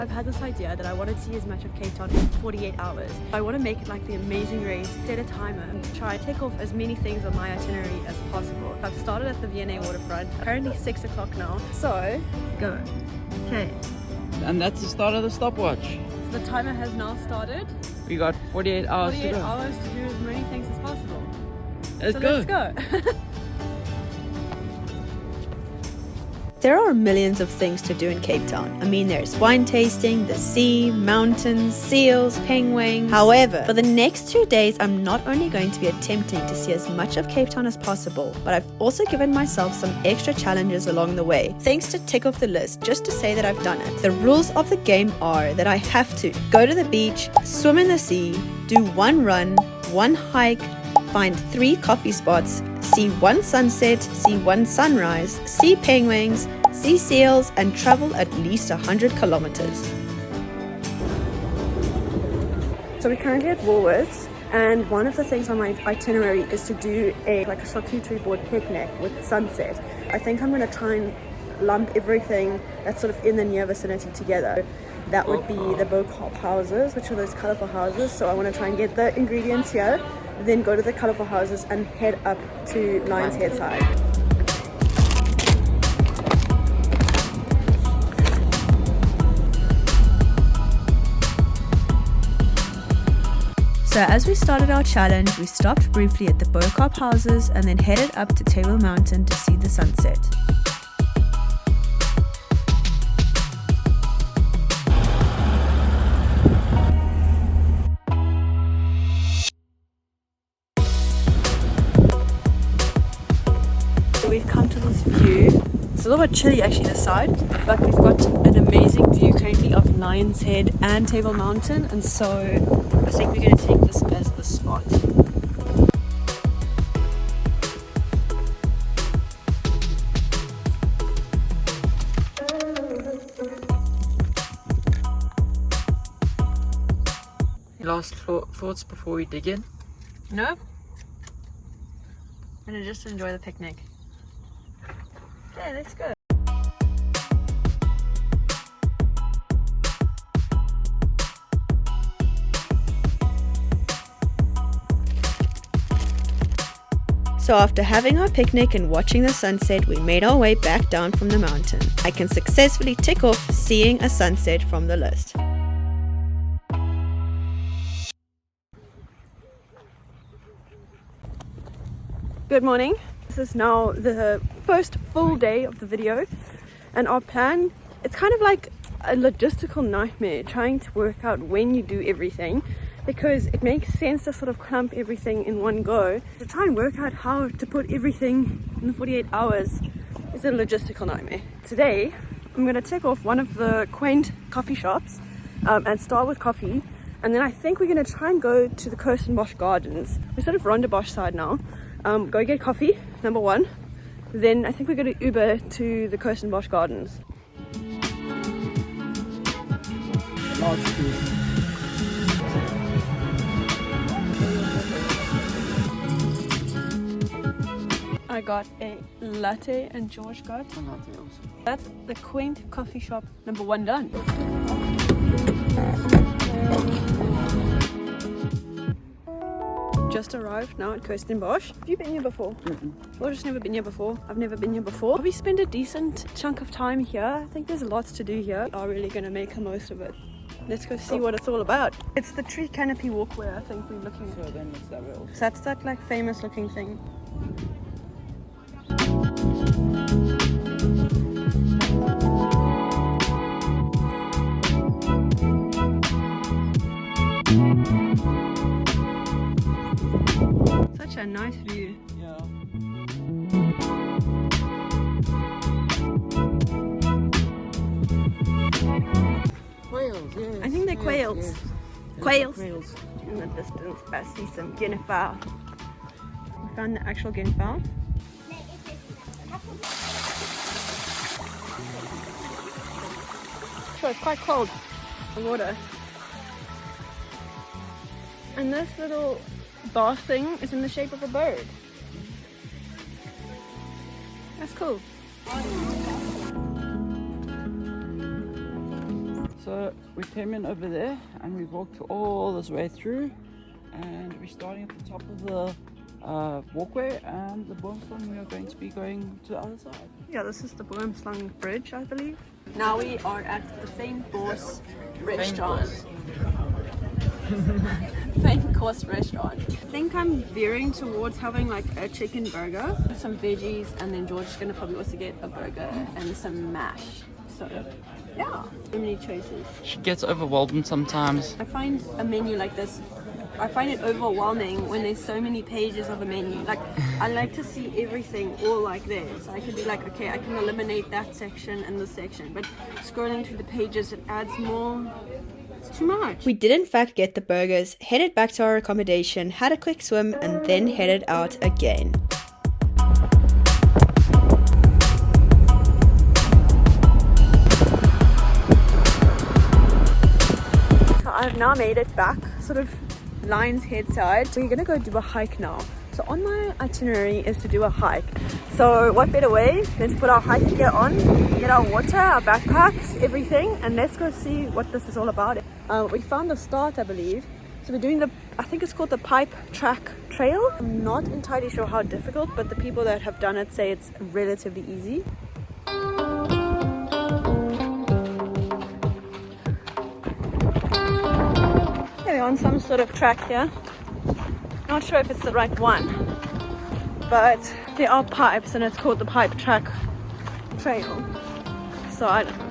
I've had this idea that I want to see as much of Cape Town in 48 hours. I want to make it like the Amazing Race, set a timer and try to tick off as many things on my itinerary as possible. I've started at the V&A waterfront, currently 6 o'clock now, so go. Okay. And that's the start of the stopwatch. So the timer has now started. We got 48 hours 48 to go. hours to do as many things as possible. Let's go. Let's go. There are millions of things to do in Cape Town. I mean, there's wine tasting, the sea, mountains, seals, penguins. However, for the next 2 days, I'm not only going to be attempting to see as much of Cape Town as possible, but I've also given myself some extra challenges along the way. Things to tick off the list just to say that I've done it. The rules of the game are that I have to go to the beach, swim in the sea, do 1 run, 1 hike, find 3 coffee spots, see 1 sunset, see 1 sunrise, see penguins, see seals, and travel at least 100 kilometers. So we're currently at Woolworths, and one of the things on my itinerary is to do a charcuterie board picnic with sunset. I think I'm going to try and lump everything that's sort of in the near vicinity together. That would be the Bo-Kaap houses, which are those colorful houses. So I want to try and get the ingredients here, then go to the colorful houses and head up to Lion's Head side. So as we started our challenge, we stopped briefly at the Bo-Kaap houses and then headed up to Table Mountain to see the sunset. We've come to this view. It's a little bit chilly actually this side, but we've got an amazing view currently of Lion's Head and Table Mountain, and so I think we're going to take this as the spot. Last thoughts before we dig in? No? I'm going to just enjoy the picnic. Okay, let's go. So after having our picnic and watching the sunset, we made our way back down from the mountain. I can successfully tick off seeing a sunset from the list. Good morning. This is now the first full day of the video, and our plan, it's kind of like a logistical nightmare trying to work out when you do everything, because it makes sense to sort of clump everything in one go. To try and work out how to put everything in the 48 hours is a logistical nightmare. Today I'm going to tick off one of the quaint coffee shops and start with coffee, and then I think we're going to try and go to the Kirstenbosch Gardens. We're sort of Rondebosch side now. Go get coffee, number 1. Then I think we're going to Uber to the Kirstenbosch Gardens. I got a latte and George got. That's the quaint coffee shop number 1 done. Just arrived now at Kirstenbosch. Have you been here before? Well, just never been here before. I've never been here before. We spent a decent chunk of time here. I think there's lots to do here. We are really going to make the most of it. Let's go see what it's all about. It's the tree canopy walkway, I think we're looking at. So then what's that real? So that's that like famous looking thing. Such a nice view. Yeah. Quails, yes. I think they're quails. Yes. Quails. Quails. In the distance, I see some guinea-fowl. We found the actual guinea-fowl. Sure, it's quite cold, the water. And this little bath thing is in the shape of a bird. That's cool. So we came in over there and we walked all this way through, and we're starting at the top of the walkway, and the Boomslang we are going to be going to the other side. Yeah, this is the Boomslang Bridge, I believe. Now we are at the Faint Course restaurant. Faint Course restaurant. I think I'm veering towards having like a chicken burger, some veggies, and then George is gonna probably also get a burger and some mash. So yeah, so many choices. She gets overwhelmed sometimes. I find a menu like this, I find it overwhelming when there's so many pages of a menu. Like, I like to see everything all like this. I could be like, okay, I can eliminate that section and this section, but scrolling through the pages, it adds more. It's too much. We did in fact get the burgers, headed back to our accommodation, had a quick swim, and then headed out again. So I've now made it back, sort of Lion's Head side. So you're gonna go do a hike now. So on my itinerary is to do a hike. So what better way than to put our hiking gear on, get our water, our backpacks, everything, and let's go see what this is all about. We found the start, I believe. So we're doing I think it's called the Pipe Track Trail. I'm not entirely sure how difficult, but the people that have done it say it's relatively easy. We're on some sort of track here. Not sure if it's the right one, but there are pipes and it's called the Pipe Track Trail. So I don't know.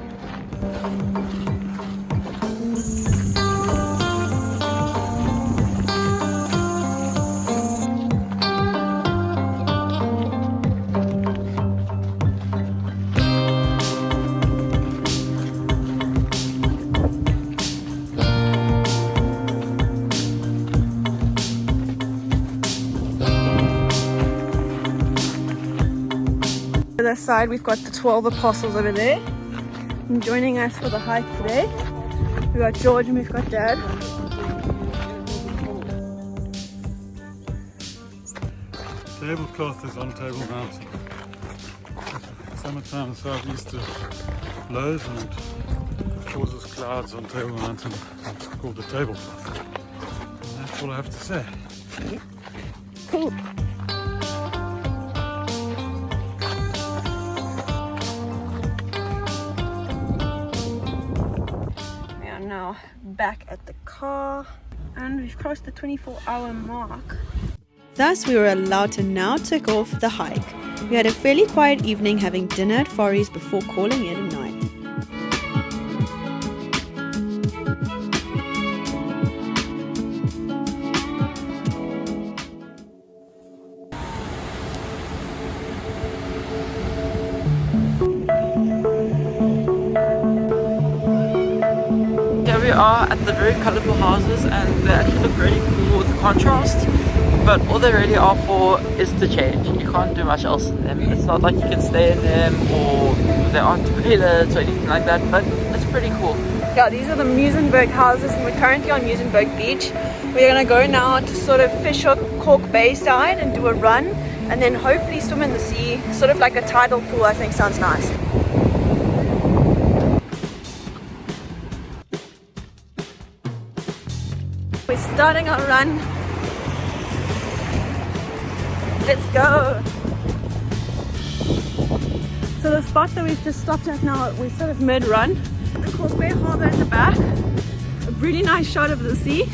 On the other side, we've got the 12 apostles over there. And joining us for the hike today, we've got George and we've got Dad. Tablecloth is on Table Mountain. Summertime southeaster blows and it causes clouds on Table Mountain. It's called the tablecloth. And that's all I have to say. Cool. Now back at the car, and we've crossed the 24-hour mark. Thus, we were allowed to now take off the hike. We had a fairly quiet evening, having dinner at Forry's before calling it a night. We are at the very colourful houses, and they actually look really cool with the contrast, but all they really are for is to change. You can't do much else in them. It's not like you can stay in them, or they aren't toilets or anything like that, but it's pretty cool. Yeah, these are the Muizenburg houses, and we're currently on Muizenburg Beach. We're going to go now to sort of Fisher Cork Bay side and do a run, and then hopefully swim in the sea, sort of like a tidal pool. I think sounds nice. We're starting our run. Let's go. So the spot that we've just stopped at now, we're sort of mid-run. The Causeway Harbour at the back. A really nice shot of the sea.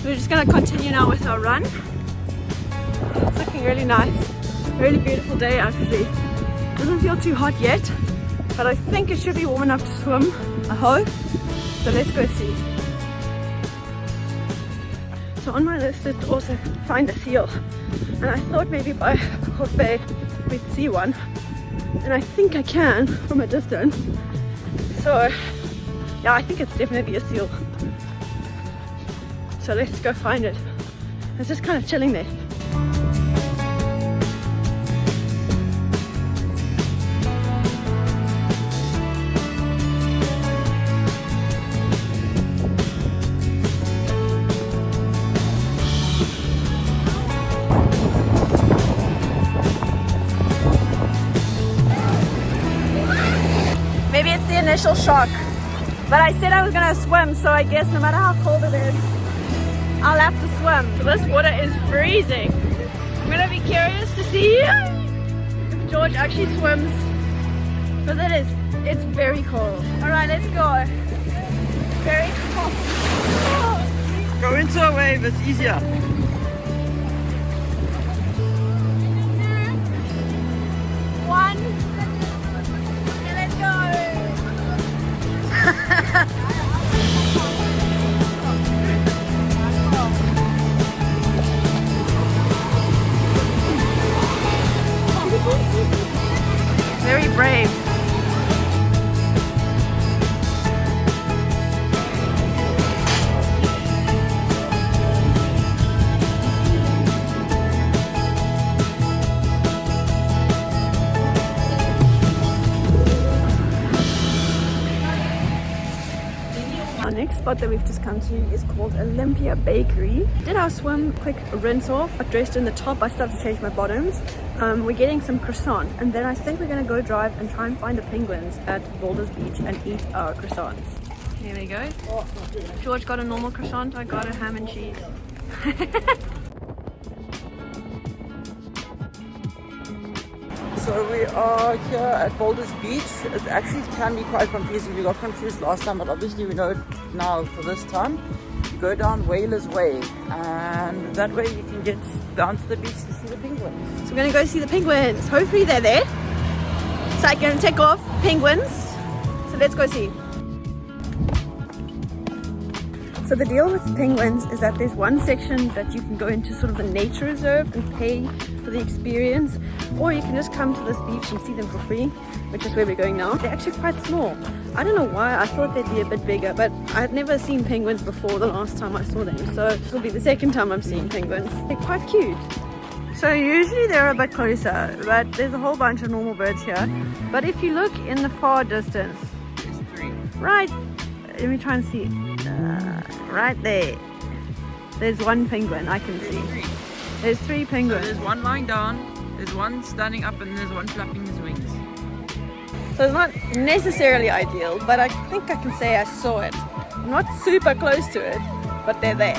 We're just going to continue now with our run. It's looking really nice. Really beautiful day actually. Doesn't feel too hot yet, but I think it should be warm enough to swim. I hope. So let's go see. So on my list is to also find a seal, and I thought maybe by Cork Bay we'd see one, and I think I can from a distance. So yeah, I think it's definitely a seal. So let's go find it. It's just kind of chilling there. Maybe it's the initial shock. But I said I was gonna swim, so I guess no matter how cold it is, I'll have to swim. This water is freezing. I'm gonna be curious to see if George actually swims, because it's very cold. Alright, let's go. Very cold. Go into a wave, it's easier. 2, 1, and let's go. Very brave. Our next spot that we've just come to is called Olympia Bakery. Did our swim, quick rinse off, got dressed in the top. I still have to change my bottoms. We're getting some croissant, and then I think we're gonna go drive and try and find the penguins at Boulders Beach and eat our croissants. Here we go. George got a normal croissant, I got a ham and cheese. So we are here at Boulders Beach. It actually can be quite confusing. We got confused last time, but obviously we know it now for this time. You go down Whalers Way, and that way you can get down to the beach to see the penguins. So we're gonna go see the penguins. Hopefully they're there. So I can take off penguins. So let's go see. So the deal with penguins is that there's one section that you can go into sort of a nature reserve and pay for the experience, or you can just come to this beach and see them for free, which is where we're going now. They're actually quite small. I don't know why, I thought they'd be a bit bigger, but I've never seen penguins before the last time I saw them, so this will be the second time I'm seeing penguins. They're quite cute. So usually they're a bit closer, but there's a whole bunch of normal birds here. But if you look in the far distance, There's 3. right, let me try and see. Right there, there's one penguin I can see. There's 3 So penguins. there's one lying down, there's one standing up, and there's one flapping his wings. So it's not necessarily ideal, but I think I can say I saw it. I'm not super close to it, but they're there.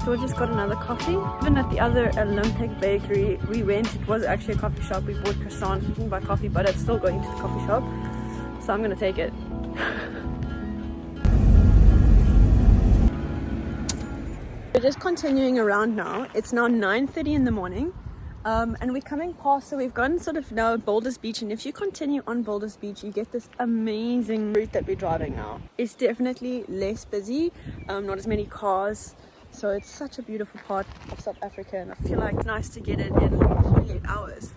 George just got another coffee. Even at the other Olympic bakery we went, it was actually a coffee shop. We bought croissant, we didn't buy coffee, but it's still going to the coffee shop. So I'm gonna take it. We're just continuing around now. It's now 9:30 in the morning. And we're coming past, so we've gone sort of now Boulders Beach, and if you continue on Boulders Beach you get this amazing route that we're driving now. It's definitely less busy, not as many cars. So it's such a beautiful part of South Africa, and I feel like it's nice to get it in 48 hours.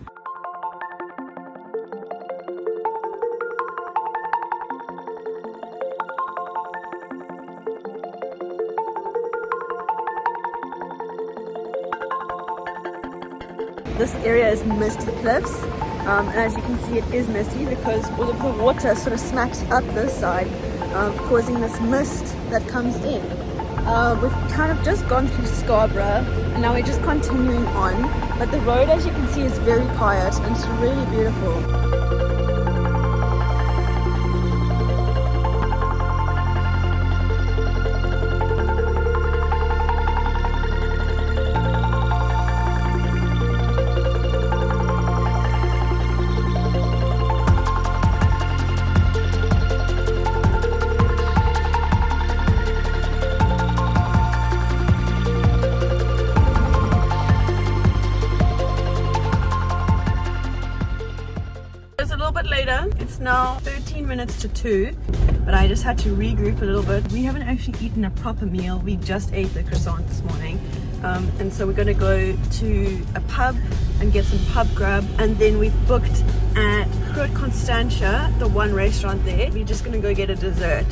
This area is Misty Cliffs, and as you can see it is misty because all of the water sort of smacks up this side, causing this mist that comes in. We've kind of just gone through Scarborough and now we're just continuing on, but the road, as you can see, is very quiet and it's really beautiful. It's now 13 minutes to 2, but I just had to regroup a little bit. We haven't actually eaten a proper meal. We just ate the croissant this morning, and so we're going to go to a pub and get some pub grub, and then we've booked at Groot Constantia, the one restaurant there. We're just going to go get a dessert.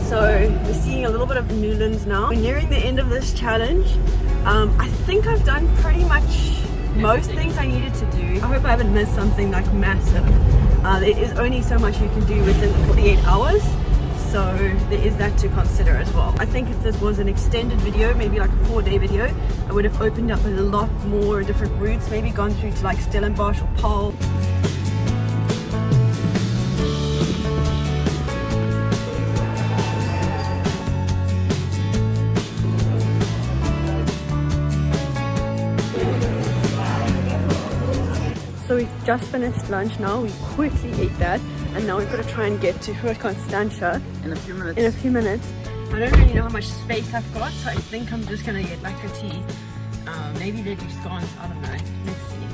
So we're seeing a little bit of Newlands now. We're nearing the end of this challenge. I think I've done pretty much most things I needed to do. I hope I haven't missed something like massive. There is only so much you can do within 48 hours. So there is that to consider as well. I think if this was an extended video, maybe like a 4-day video, I would have opened up a lot more different routes, maybe gone through to like Stellenbosch or Paarl. So we've just finished lunch now, we quickly ate that, and now we've got to try and get to Groot Constantia In a few minutes. in a few minutes. I don't really know how much space I've got, so I think I'm just going to get like a tea. Maybe they do scones, I don't know. Let's see.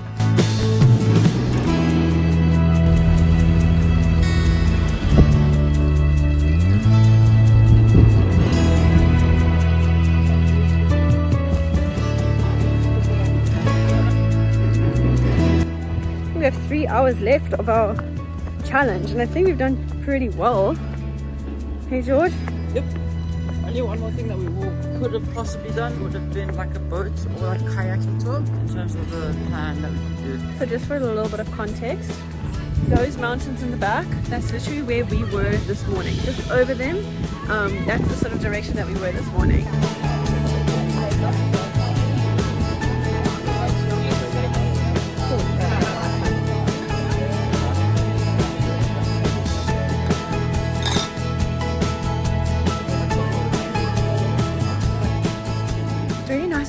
We have 3 hours left of our challenge, and I think we've done pretty well. Hey George? Yep. Only one more thing that we could have possibly done would have been like a boat or like a kayaking tour in terms of the plan that we could do. So just for a little bit of context, those mountains in the back, that's literally where we were this morning. Just over them, that's the sort of direction that we were this morning.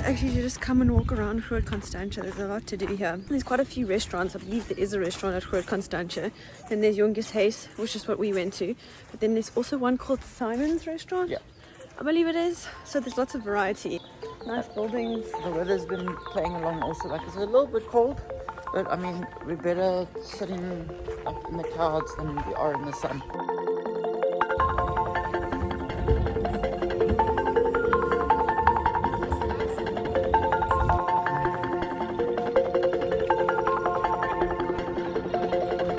Actually, to just come and walk around Groot Constantia. There's a lot to do here. There's quite a few restaurants. I believe there is a restaurant at Groot Constantia. Then there's Jonge's Huis, which is what we went to. But then there's also one called Simon's Restaurant. Yeah. I believe it is. So there's lots of variety. Nice buildings. The weather's been playing along also. Like it's a little bit cold, but I mean we're better sitting up in the clouds than we are in the sun.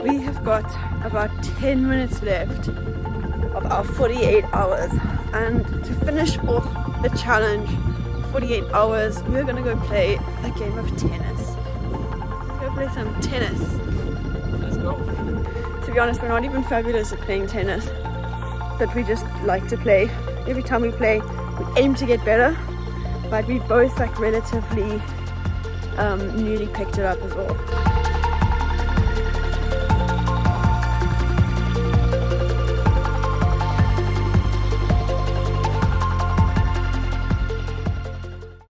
We have got about 10 minutes left of our 48 hours, and to finish off the challenge 48 hours we're gonna go play a game of tennis. Go play some tennis. Let's go. To be honest, we're not even fabulous at playing tennis, but we just like to play. Every time we play we aim to get better, but we've both like relatively newly picked it up as well.